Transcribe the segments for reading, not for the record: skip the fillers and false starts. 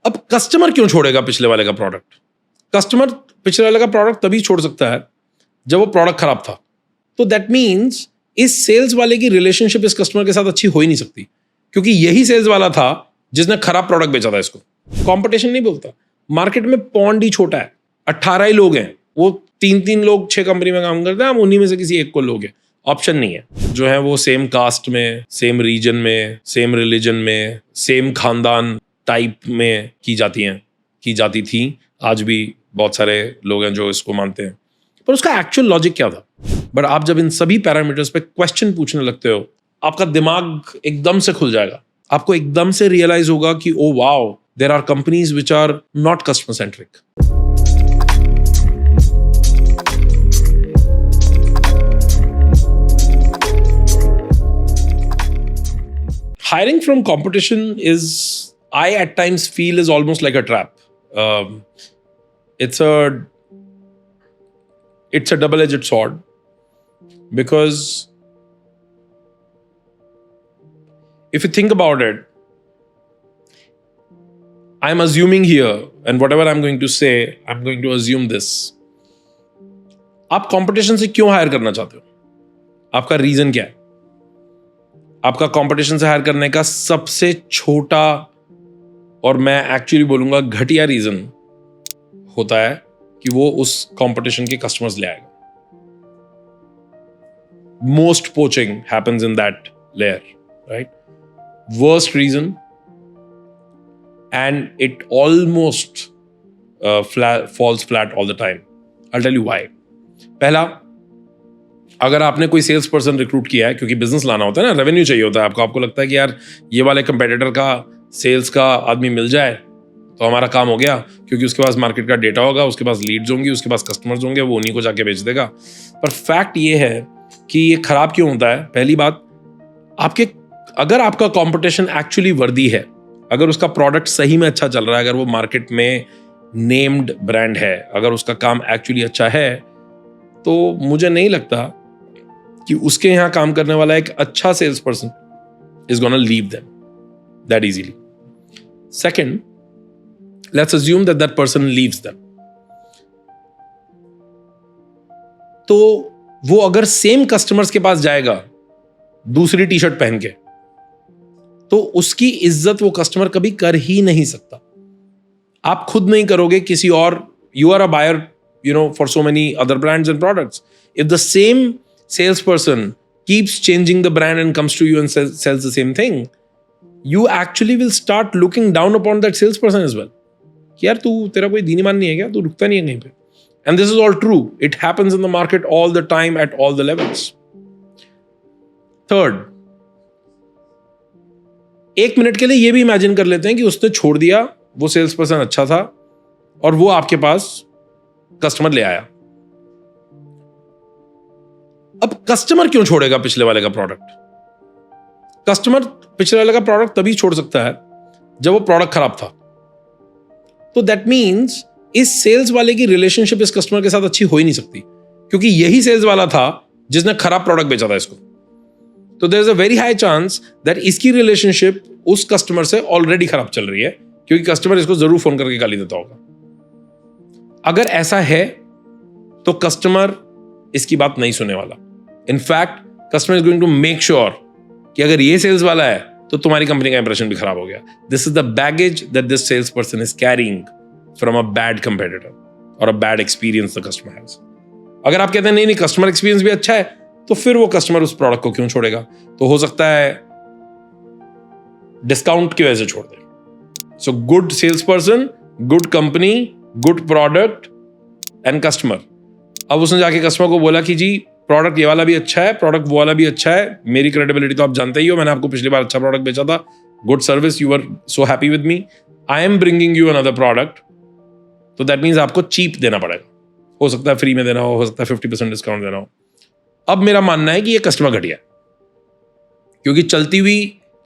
अब कस्टमर क्यों छोड़ेगा पिछले वाले का प्रोडक्ट? कस्टमर पिछले वाले का प्रोडक्ट तभी छोड़ सकता है जब वो प्रोडक्ट खराब था। तो दैट मीन्स इस सेल्स वाले की रिलेशनशिप इस कस्टमर के साथ अच्छी हो ही नहीं सकती, क्योंकि यही सेल्स वाला था जिसने खराब प्रोडक्ट बेचा था इसको। कंपटीशन नहीं बोलता, मार्केट में पॉन्ड ही छोटा है, 18 ही लोग हैं, वो 3 लोग 6 कंपनी में काम करते हैं, हम उन्हीं में से किसी एक को लोगे। ऑप्शन नहीं है। जो है वो सेम कास्ट में, सेम रीजन में, सेम रिलीजन में, सेम खानदान टाइप में की जाती थी। आज भी बहुत सारे लोग हैं जो इसको मानते हैं, पर उसका एक्चुअल लॉजिक क्या था? बट आप जब इन सभी पैरामीटर्स पे क्वेश्चन पूछने लगते हो, आपका दिमाग एकदम से खुल जाएगा। आपको एकदम से रियलाइज होगा कि oh wow, there are companies which are not customer centric. Hiring from competition is, I at times feel, is almost like a trap. It's a double-edged sword, because if you think about it, I'm assuming here, and whatever I'm going to say, I'm going to assume this. आप competition से क्यों hire करना चाहते हो? आपका reason क्या है? आपका कंपटीशन से हायर करने का सबसे छोटा और मैं एक्चुअली बोलूंगा घटिया रीजन होता है कि वो उस कंपटीशन के कस्टमर्स ले आएगा। Most poaching happens in that layer, right? Worst reason, and it almost falls flat all the time. I tell you why. पहला, अगर आपने कोई सेल्स पर्सन रिक्रूट किया है, क्योंकि बिजनेस लाना होता है ना, रेवेन्यू चाहिए होता है आपको लगता है कि यार ये वाले कंपेटिटर का सेल्स का आदमी मिल जाए तो हमारा काम हो गया, क्योंकि उसके पास मार्केट का डेटा होगा, उसके पास लीड्स होंगी, उसके पास कस्टमर्स होंगे, वो उन्हीं को जाके बेच देगा। पर फैक्ट ये है कि ये खराब क्यों होता है? पहली बात, अगर आपका कॉम्पिटिशन एक्चुअली वर्दी है, अगर उसका प्रोडक्ट सही में अच्छा चल रहा है, अगर वो मार्केट में नेम्ड ब्रांड है, अगर उसका काम एक्चुअली अच्छा है, तो मुझे नहीं लगता कि उसके यहां काम करने वाला एक अच्छा sales person is gonna leave them that easily. Second, let's assume that person leaves them, तो वो अगर सेम कस्टमर्स के पास जाएगा दूसरी टी शर्ट पहन के, तो उसकी इज्जत वो कस्टमर कभी कर ही नहीं सकता। आप खुद नहीं करोगे, किसी और, you are a buyer, for so many other brands and products. If the same salesperson keeps changing the brand and comes to you and sells the same thing, you actually will start looking down upon that salesperson as well. कि यार तेरा कोई दीन ईमान नहीं है क्या? तू रुकता नहीं है कहीं पे? And this is all true. It happens in the market all the time at all the levels. Third, एक मिनट के लिए ये भी इमेजिन कर लेते हैं कि उसने छोड़ दिया, वो सेल्स पर्सन अच्छा था और वो आपके पास कस्टमर ले आया। अब कस्टमर क्यों छोड़ेगा पिछले वाले का प्रोडक्ट? कस्टमर पिछले वाले का प्रोडक्ट तभी छोड़ सकता है जब वो प्रोडक्ट खराब था। तो दैट मीन्स इस सेल्स वाले की रिलेशनशिप इस कस्टमर के साथ अच्छी हो ही नहीं सकती, क्योंकि यही सेल्स वाला था जिसने खराब प्रोडक्ट बेचा था इसको। तो there is a very high chance that इसकी रिलेशनशिप उस कस्टमर से ऑलरेडी खराब चल रही है, क्योंकि कस्टमर इसको जरूर फोन करके गाली देता होगा। अगर ऐसा है तो कस्टमर इसकी बात नहीं सुनने वाला। In fact customer is going to make sure कि अगर ये सेल्स वाला है तो तुम्हारी कंपनी का इंप्रेशन भी खराब हो गया। This is the baggage that this sales person is carrying from a bad competitor और a bad experience the customer has. अगर आप कहते हैं नहीं कस्टमर एक्सपीरियंस भी अच्छा है, तो फिर वो कस्टमर उस प्रोडक्ट को क्यों छोड़ेगा? तो हो सकता है डिस्काउंट की वजह से छोड़ दे। So good sales person, good company, good product and customer. अब उसने जाके कस्टमर को बोला कि जी प्रोडक्ट ये वाला भी अच्छा है, प्रोडक्ट वो वाला भी अच्छा है, मेरी क्रेडिबिलिटी तो आप जानते ही हो, मैंने आपको पिछली बार अच्छा प्रोडक्ट बेचा था, good service, you are so happy with me, I am bringing you another product. तो दैट मीन्स आपको चीप देना पड़ेगा। हो सकता है फ्री में देना हो सकता है 50% डिस्काउंट देना हो। अब मेरा मानना है कि ये कस्टमर घटिया है, क्योंकि चलती हुई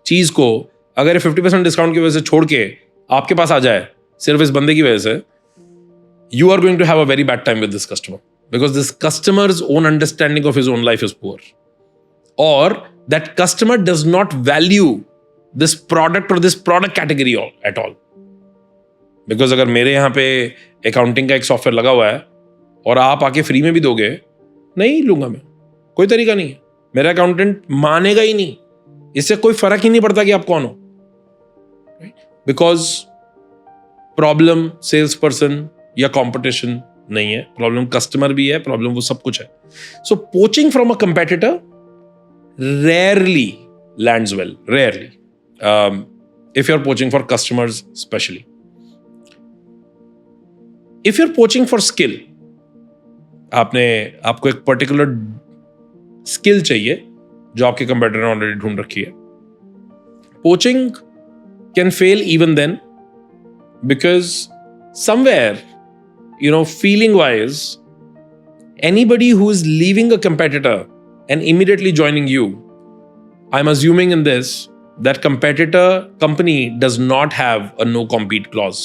चीज को अगर 50% डिस्काउंट की वजह से छोड़ के आपके पास आ जाए सिर्फ इस बंदे की वजह से, you are going to have a very bad time with this customer, because this customer's own understanding of his own life is poor, or that customer does not value this product or this product category at all. Because अगर मेरे यहाँ पे accounting का एक software लगा हुआ है और आप आके फ्री में भी दोगे, नहीं लूंगा मैं, कोई तरीका नहीं है, मेरा अकाउंटेंट मानेगा ही नहीं, इससे कोई फर्क ही नहीं पड़ता कि आप कौन हो, बिकॉज प्रॉब्लम सेल्स पर्सन या कंपटीशन नहीं है, प्रॉब्लम कस्टमर भी है, प्रॉब्लम वो सब कुछ है. So poaching from a competitor rarely lands well, rarely. If you're poaching for customers especially. If you're poaching for skill, आपको एक पर्टिकुलर स्किल चाहिए जो आपके कंपेटिटर ने ऑलरेडी ढूंढ रखी है. Poaching can fail even then, because somewhere, feeling wise, anybody who is leaving a competitor and immediately joining you, I'm assuming in this that competitor company does not have a no compete clause.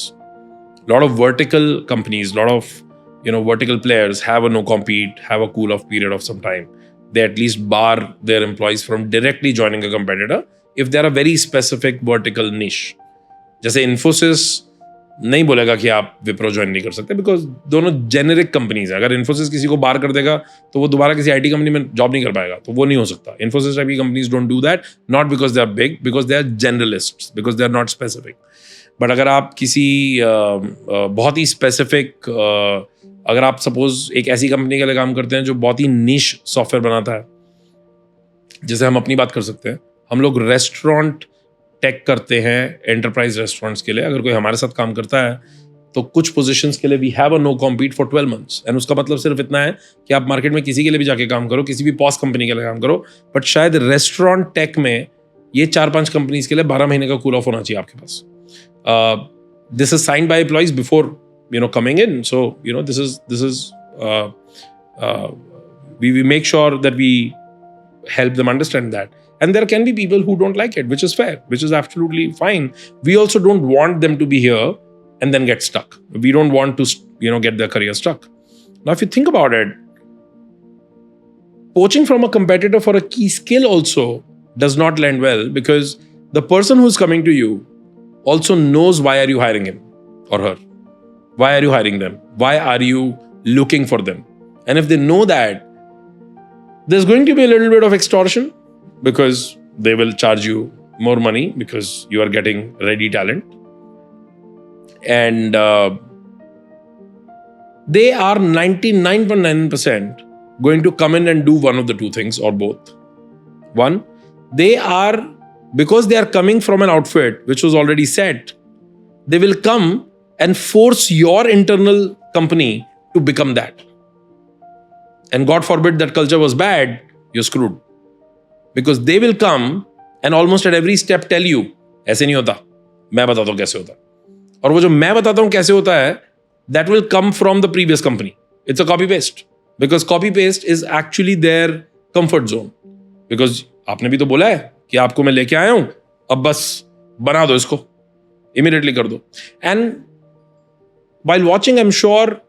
A lot of vertical companies, a lot of vertical players have a no compete, have a cool off period of some time. They at least bar their employees from directly joining a competitor if they are a very specific vertical niche. जैसे Infosys नहीं बोलेगा कि आप Wipro join नहीं कर सकते, because दोनों generic companies है. अगर इन्फोसिस किसी को बार कर देगा तो वो दोबारा किसी आईटी कंपनी में जॉब नहीं कर पाएगा, तो वो नहीं हो सकता. इन्फोसिस टाइप की companies don't do that, not because they are big, because they are generalist, because they are not specific. But अगर आप किसी बहुत ही स्पेसिफिक, अगर आप सपोज एक ऐसी कंपनी के लिए काम करते हैं जो बहुत ही निश सॉफ्टवेयर बनाता है, जैसे हम अपनी बात कर सकते हैं, हम लोग रेस्टोरेंट टेक करते हैं एंटरप्राइज रेस्टोरेंट्स के लिए. अगर कोई हमारे साथ काम करता है तो कुछ पोजीशंस के लिए we have a no compete for 12 months. And उसका मतलब सिर्फ इतना है कि आप मार्केट में किसी के लिए भी जाके काम करो, किसी भी पॉस कंपनी के लिए काम करो, बट शायद रेस्टोरेंट टेक में ये 4-5 कंपनीज के लिए 12 महीने का कूल ऑफ होना चाहिए आपके पास. This is signed by employees before coming in. So this is we make sure that we help them understand that. And there can be people who don't like it, which is fair, which is absolutely fine. We also don't want them to be here and then get stuck. We don't want to, get their career stuck. Now, if you think about it, poaching from a competitor for a key skill also does not land well, because the person who's coming to you also knows why are you hiring him or her? Why are you hiring them? Why are you looking for them? And if they know that, there's going to be a little bit of extortion, because they will charge you more money because you are getting ready talent. And they are 99.9% going to come in and do one of the two things or both. One, because they are coming from an outfit which was already set, they will come and force your internal company to become that. And God forbid that culture was bad, you're screwed. Because they will come and almost at every step tell you, ऐसे नहीं होता, मैं बताता हूँ कैसे होता. और वो जो मैं बताता हूँ कैसे होता है, that will come from the previous company. It's a copy paste. Because copy paste is actually their comfort zone. Because आपने भी तो बोला है कि आपको मैं लेके आया हूँ, अब बस बना दो इसको, immediately कर दो. And while watching, I'm sure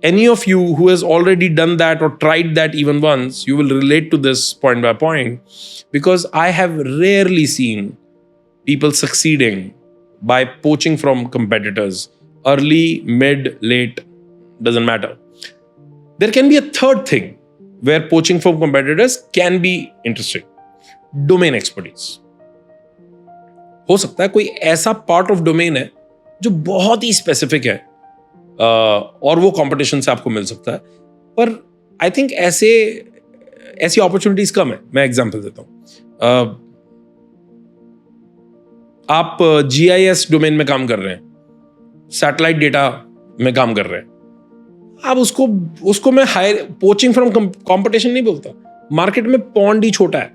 any of you who has already done that or tried that even once, you will relate to this point by point, because I have rarely seen people succeeding by poaching from competitors. Early, mid, late, doesn't matter. There can be a third thing where poaching from competitors can be interesting. Domain expertise. हो सकता है कोई ऐसा part of domain है जो बहुत ही specific है, और वो कंपटीशन से आपको मिल सकता है. पर आई थिंक ऐसी अपॉर्चुनिटीज कम है. मैं एग्जांपल देता हूं. आप GIS डोमेन में काम कर रहे हैं, सैटेलाइट डेटा में काम कर रहे हैं, आप उसको मैं पोचिंग फ्रॉम कंपटीशन नहीं बोलता. मार्केट में पॉन्ड ही छोटा है,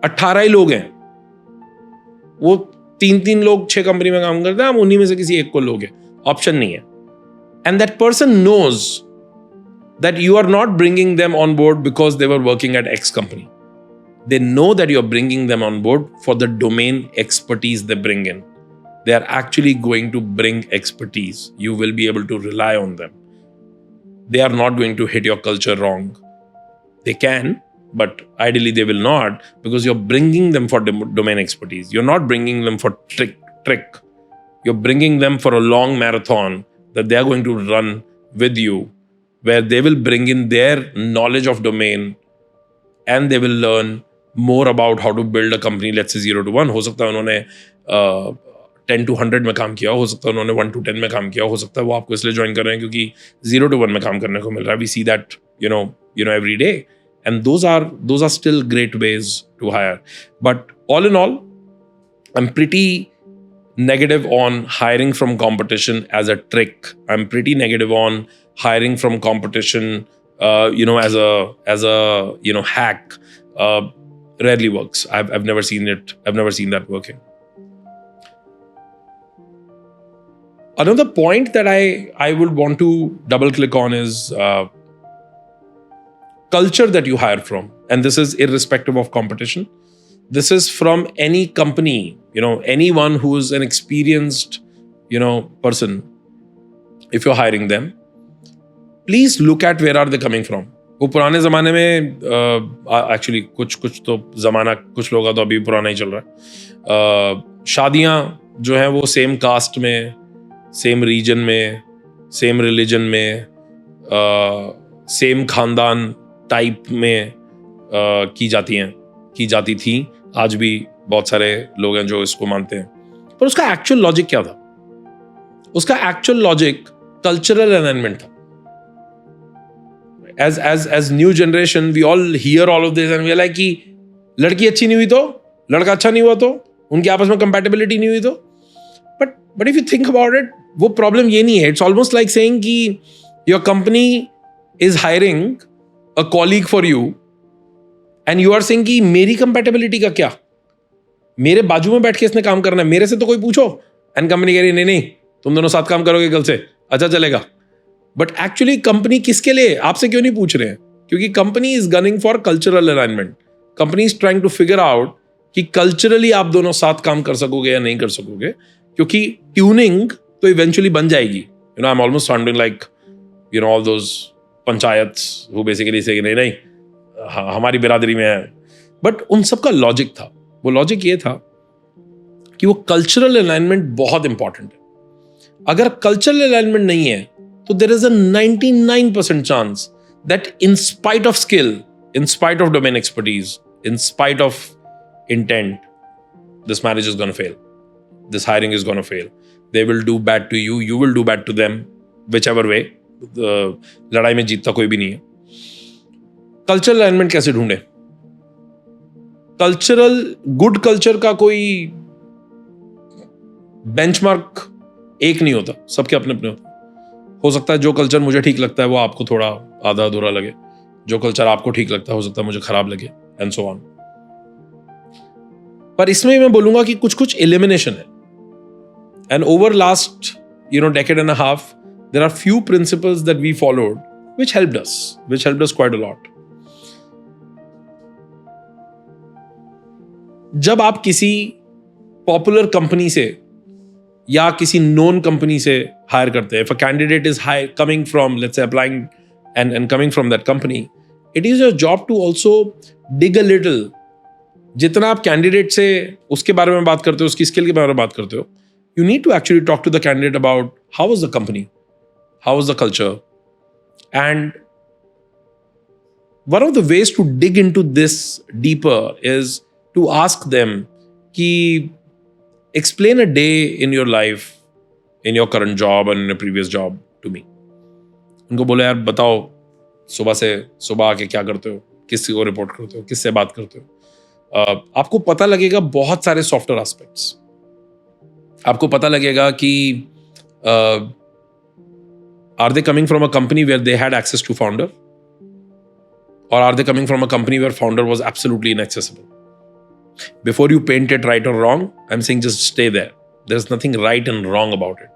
18 ही लोग हैं, वो 3 लोग 6 कंपनी में काम करते हैं, आप उन्हीं में से किसी एक को लोगे, ऑप्शन नहीं है. And that person knows that you are not bringing them on board because they were working at X company. They know that you are bringing them on board for the domain expertise they bring in. They are actually going to bring expertise. You will be able to rely on them. They are not going to hit your culture wrong. They can, but ideally they will not, because you're bringing them for domain expertise. You're not bringing them for trick. You're bringing them for a long marathon that they are going to run with you, where they will bring in their knowledge of domain and they will learn more about how to build a company, let's say 0 to 1. हो सकता है उन्होंने 10 to 100 में काम किया, हो सकता है उन्होंने 1 to 10 में काम किया, हो सकता है वो आपको इसलिए ज्वाइन कर रहे हैं क्योंकि 0 to 1 में काम करने को मिल रहा है. We see that, every day. And those are still great ways to hire. But all in all, I'm pretty negative on hiring from competition as a trick. I'm pretty negative on hiring from competition, as a hack. Rarely works. I've never seen it. I've never seen that working. Another point that I would want to double click on is culture that you hire from. And this is irrespective of competition. This is from any company, anyone who is an experienced, person. If you're hiring them, please look at where are they coming from. वो पुराने ज़माने में actually कुछ तो ज़माना कुछ लोगों का तो अभी पुराना ही चल रहा है. शादियाँ जो हैं वो सेम कास्ट में, सेम रीजन में, सेम रिलीजन में, सेम खानदान टाइप में की जाती थी. आज भी बहुत सारे लोग हैं जो इसको मानते हैं. पर उसका एक्चुअल लॉजिक क्या था? उसका एक्चुअल लॉजिक कल्चरल अलाइनमेंट था. As new generation, we all hear all of this and we are like कि लड़की अच्छी नहीं हुई तो, लड़का अच्छा नहीं हुआ तो, उनकी आपस में compatibility नहीं हुई तो. But if you think about it, वो problem ये नहीं है. It's almost like saying कि your company is hiring a colleague for you and you are saying कि मेरी compatibility का क्या? मेरे बाजू में बैठ के इसने काम करना है, मेरे से तो कोई पूछो. And company कह रही नहीं, तुम दोनों साथ काम करोगे कल से, अच्छा चलेगा. बट एक्चुअली कंपनी किसके लिए, आपसे क्यों नहीं पूछ रहे हैं? क्योंकि company is gunning for cultural alignment. Company is trying to figure out कि कल्चरली आप दोनों साथ काम कर सकोगे या नहीं कर सकोगे. क्योंकि ट्यूनिंग तो इवेंचुअली बन जाएगी. I am almost sounding like all those panchayats who basically से नहीं हमारी बिरादरी में है. बट उन सबका लॉजिक था. वो लॉजिक ये था कि वो कल्चरल अलाइनमेंट बहुत इंपॉर्टेंट है. अगर कल्चरल अलाइनमेंट नहीं है so there is a 99% chance that in spite of skill, in spite of domain expertise, in spite of intent, this marriage is going to fail. This hiring is going to fail. They will do bad to you. You will do bad to them. Whichever way. लड़ाई में जीतता कोई भी नहीं है. Cultural alignment कैसे ढूंढे? Good culture का कोई बेंचमार्क एक नहीं होता. सबके अपने अपने होते. हो सकता है जो कल्चर मुझे ठीक लगता है वो आपको थोड़ा आधा अधूरा लगे. जो कल्चर आपको ठीक लगता है हो सकता है मुझे खराब लगे, एंड सो ऑन. पर इसमें मैं बोलूंगा कि कुछ एलिमिनेशन है. And over last decade and a half, there are few principles that we followed which helped us quite a lot. जब आप किसी पॉपुलर कंपनी से या किसी नोन कंपनी से हायर करते हैं, if a candidate is coming from, let's say, applying and coming from that company, it is your job to also dig a little. जितना आप कैंडिडेट से उसके बारे में बात करते हो, उसकी स्किल के बारे में बात करते हो, you need to actually talk to the candidate about how was the company, how was the culture. And one of the ways to dig into this deeper is to ask them कि explain a day in your life, in your current job and in a previous job to me. उनको बोले यार बताओ सुबह आके क्या करते हो, किससे को रिपोर्ट करते हो, किससे बात करते हो. आपको पता लगेगा बहुत सारे सॉफ्टवेयर एस्पेक्ट्स. आपको पता लगेगा कि are they coming from a company where they had access to founder, or are they coming from a company where founder was absolutely inaccessible? Before you paint it right or wrong, I'm saying just stay there. There's nothing right and wrong about it.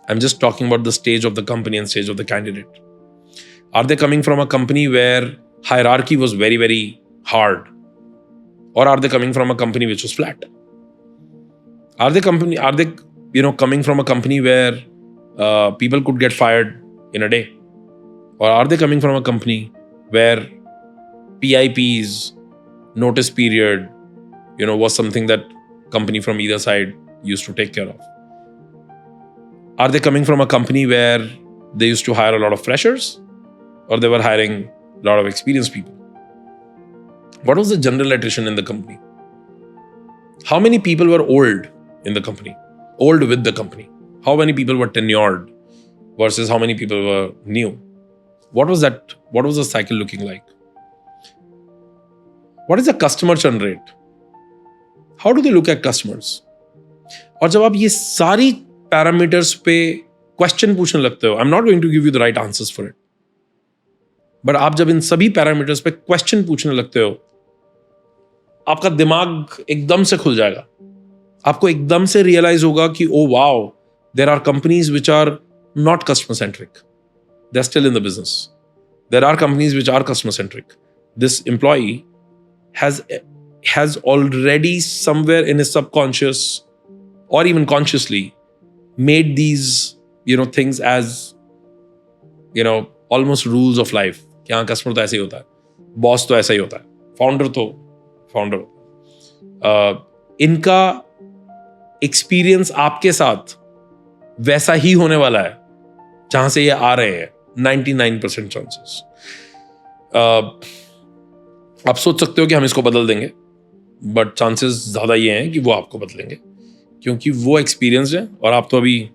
I'm just talking about the stage of the company and stage of the candidate. Are they coming from a company where hierarchy was very, very hard? Or are they coming from a company which was flat? Are they coming from a company where people could get fired in a day? Or are they coming from a company where PIPs, notice period, was something that company from either side used to take care of? Are they coming from a company where they used to hire a lot of freshers, or they were hiring a lot of experienced people? What was the general attrition in the company? How many people were old in the company? Old with the company? How many people were tenured versus how many people were new? What was that? What was the cycle looking like? What is the customer churn rate? How do they look at customers? और जब आप ये सारी parameters पे question पूछने लगते हो, I am not going to give you the right answers for it, but आप जब इन सभी पैरामीटर्स पे क्वेश्चन पूछने लगते हो, आपका दिमाग एकदम से खुल जाएगा. आपको एकदम से रियलाइज होगा कि oh wow, there are companies which are not customer centric, they are still in the business. There are companies which are customer centric. This employee has already somewhere in his subconscious or even consciously made these things as almost rules of life. कि हाँ, customer तो ऐसे ही होता है, boss तो ऐसा ही होता है, फाउंडर तो फाउंडर. इनका एक्सपीरियंस आपके साथ वैसा ही होने वाला है जहां से ये आ रहे हैं. 99% चांसेस. आप सोच सकते हो कि हम इसको बदल देंगे, बट चांसेस ज़्यादा ये हैं कि वो आपको बदलेंगे, क्योंकि वो एक्सपीरियंस है और आप तो अभी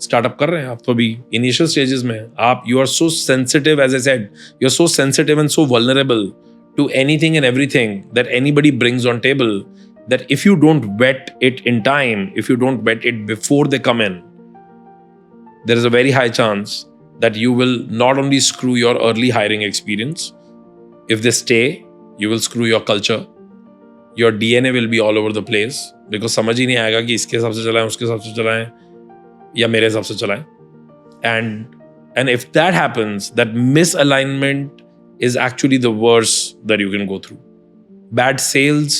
स्टार्टअप कर रहे हैं, आप तो अभी इनिशियल स्टेजेस में हैं. आप you are so sensitive, as I said, you are so sensitive and so vulnerable to anything and everything that anybody brings on table, that if you don't vet it in time, if you don't vet it before they come in, there is a very high chance that you will not only screw your early hiring experience, if they stay, you will screw your culture. Your DNA will be all over the place because समझ ही नहीं आएगा कि इसके हिसाब से चलाएं, उसके हिसाब से चलाएं या मेरे हिसाब से चलाएं. And if that happens, that misalignment is actually the worst that you can go through. Bad sales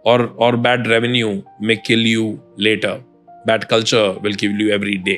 or bad revenue may kill you later. Bad culture will kill you every day.